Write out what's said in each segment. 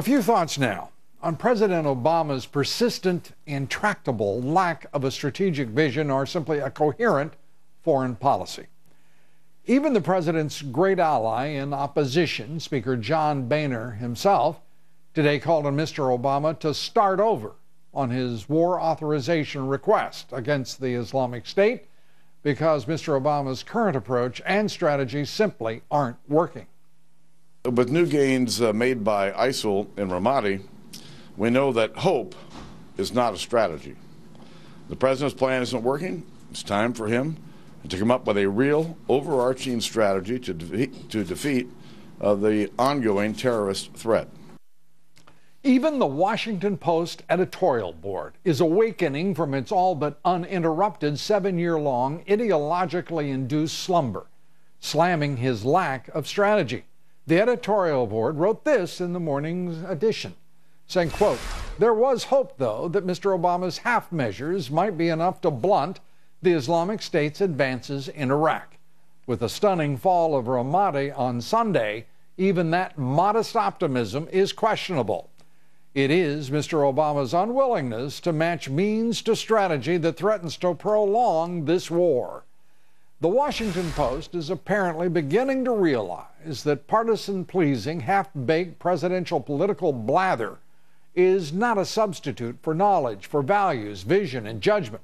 A few thoughts now on President Obama's persistent, intractable lack of a strategic vision or simply a coherent foreign policy. Even the president's great ally in opposition, Speaker John Boehner himself, today called on Mr. Obama to start over on his war authorization request against the Islamic State because Mr. Obama's current approach and strategy simply aren't working. With new gains made by ISIL in Ramadi, we know that hope is not a strategy. The president's plan isn't working. It's time for him to come up with a real overarching strategy to defeat the ongoing terrorist threat. Even the Washington Post editorial board is awakening from its all but uninterrupted 7-year-long ideologically induced slumber, slamming his lack of strategy. The editorial board wrote this in the morning's edition, saying, quote, "There was hope, though, that Mr. Obama's half measures might be enough to blunt the Islamic State's advances in Iraq. With the stunning fall of Ramadi on Sunday, even that modest optimism is questionable. It is Mr. Obama's unwillingness to match means to strategy that threatens to prolong this war." The Washington Post is apparently beginning to realize that partisan-pleasing, half-baked presidential political blather is not a substitute for knowledge, for values, vision, and judgment,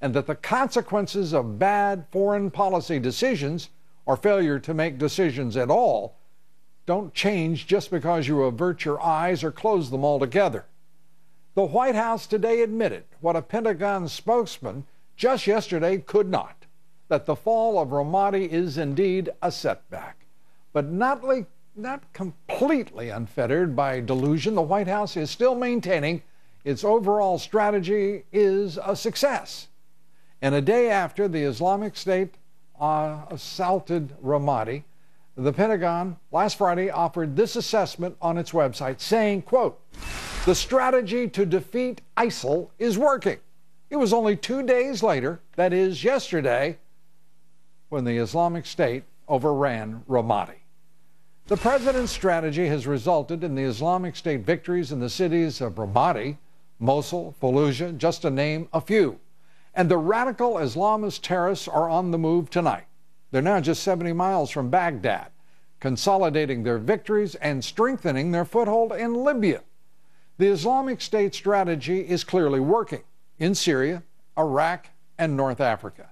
and that the consequences of bad foreign policy decisions or failure to make decisions at all don't change just because you avert your eyes or close them altogether. The White House today admitted what a Pentagon spokesman just yesterday could not, that the fall of Ramadi is indeed a setback. But not completely unfettered by delusion, the White House is still maintaining its overall strategy is a success. And a day after the Islamic State assaulted Ramadi, the Pentagon last Friday offered this assessment on its website, saying, quote, "The strategy to defeat ISIL is working." It was only 2 days later, that is yesterday, when the Islamic State overran Ramadi. The president's strategy has resulted in the Islamic State victories in the cities of Ramadi, Mosul, Fallujah, just to name a few. And the radical Islamist terrorists are on the move tonight. They're now just 70 miles from Baghdad, consolidating their victories and strengthening their foothold in Libya. The Islamic State strategy is clearly working in Syria, Iraq, and North Africa.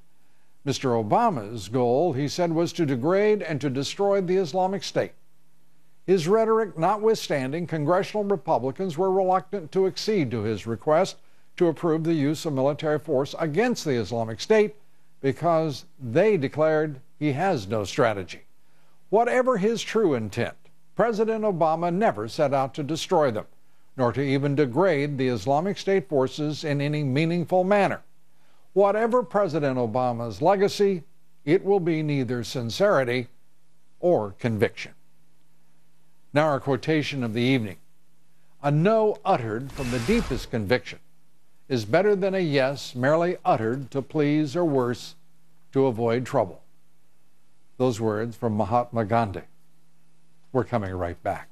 Mr. Obama's goal, he said, was to degrade and to destroy the Islamic State. His rhetoric notwithstanding, congressional Republicans were reluctant to accede to his request to approve the use of military force against the Islamic State because they declared he has no strategy. Whatever his true intent, President Obama never set out to destroy them, nor to even degrade the Islamic State forces in any meaningful manner. Whatever President Obama's legacy, it will be neither sincerity or conviction. Now our quotation of the evening. "A no uttered from the deepest conviction is better than a yes merely uttered to please or worse, to avoid trouble." Those words from Mahatma Gandhi. We're coming right back.